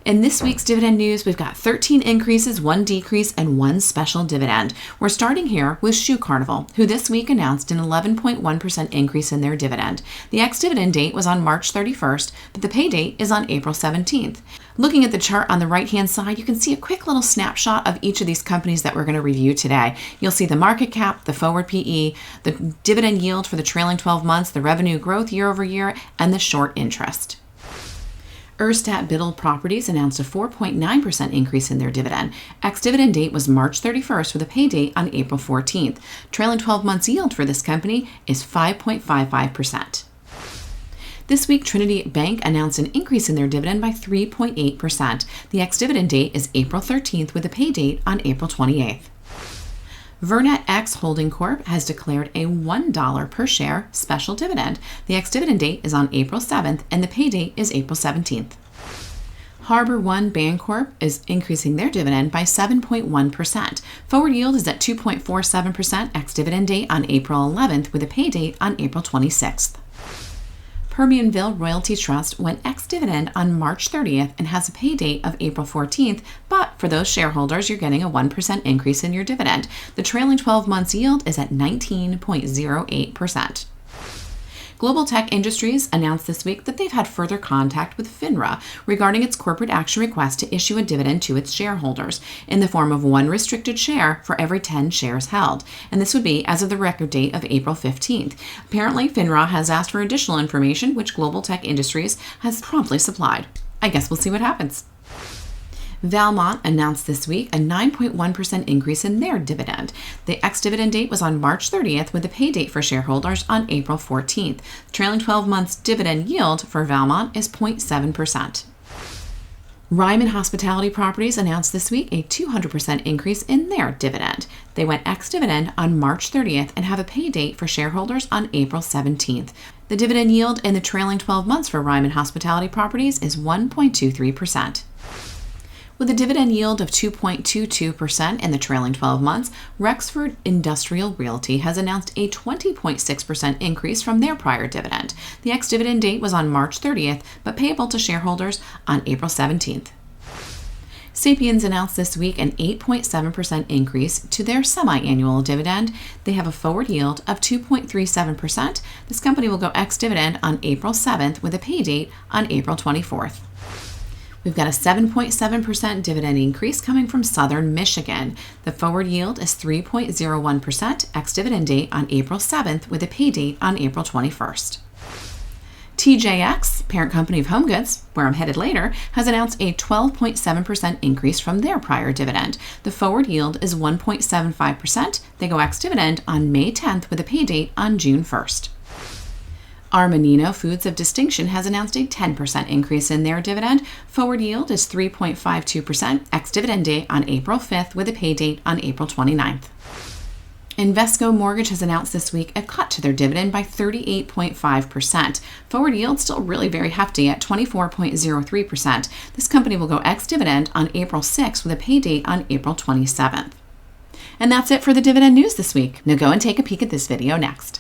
In this week's dividend news, we've got 13 increases, 1 decrease, and 1 special dividend. We're starting here with Shoe Carnival, who this week announced an 11.1% increase in their dividend. The ex-dividend date was on March 31st, but the pay date is on April 17th. Looking at the chart on the right-hand side, you can see a quick little snapshot of each of these companies that we're going to review today. You'll see the market cap, the forward PE, the dividend yield for the trailing 12 months, the revenue growth year over year, and the short interest. Biddle Properties announced a 4.9% increase in their dividend. Ex-dividend date was March 31st with a pay date on April 14th. Trailing 12 months yield for this company is 5.55%. This week, Trinity Bank announced an increase in their dividend by 3.8%. The ex-dividend date is April 13th with a pay date on April 28th. Vernet X Holding Corp has declared a $1 per share special dividend. The ex-dividend date is on April 7th and the pay date is April 17th. Harbor One Bancorp is increasing their dividend by 7.1%. Forward yield is at 2.47%, ex-dividend date on April 11th with a pay date on April 26th. Permianville Royalty Trust went ex-dividend on March 30th and has a pay date of April 14th, but for those shareholders, you're getting a 1% increase in your dividend. The trailing 12 months yield is at 19.08%. Global Tech Industries announced this week that they've had further contact with FINRA regarding its corporate action request to issue a dividend to its shareholders in the form of 1 restricted share for every 10 shares held. And this would be as of the record date of April 15th. Apparently, FINRA has asked for additional information, which Global Tech Industries has promptly supplied. I guess we'll see what happens. Valmont announced this week a 9.1% increase in their dividend. The ex-dividend date was on March 30th with a pay date for shareholders on April 14th. The trailing 12 months dividend yield for Valmont is 0.7%. Ryman Hospitality Properties announced this week a 200% increase in their dividend. They went ex-dividend on March 30th and have a pay date for shareholders on April 17th. The dividend yield in the trailing 12 months for Ryman Hospitality Properties is 1.23%. With a dividend yield of 2.22% in the trailing 12 months, Rexford Industrial Realty has announced a 20.6% increase from their prior dividend. The ex-dividend date was on March 30th, but payable to shareholders on April 17th. Sapiens announced this week an 8.7% increase to their semi-annual dividend. They have a forward yield of 2.37%. This company will go ex-dividend on April 7th with a pay date on April 24th. We've got a 7.7% dividend increase coming from Southern Michigan. The forward yield is 3.01%, ex-dividend date on April 7th with a pay date on April 21st. TJX, parent company of Home Goods, where I'm headed later, has announced a 12.7% increase from their prior dividend. The forward yield is 1.75%. They go ex-dividend on May 10th with a pay date on June 1st. Armanino Foods of Distinction has announced a 10% increase in their dividend. Forward yield is 3.52%, ex-dividend date on April 5th with a pay date on April 29th. Invesco Mortgage has announced this week a cut to their dividend by 38.5%. Forward yield still really very hefty at 24.03%. This company will go ex-dividend on April 6th with a pay date on April 27th. And that's it for the dividend news this week. Now go and take a peek at this video next.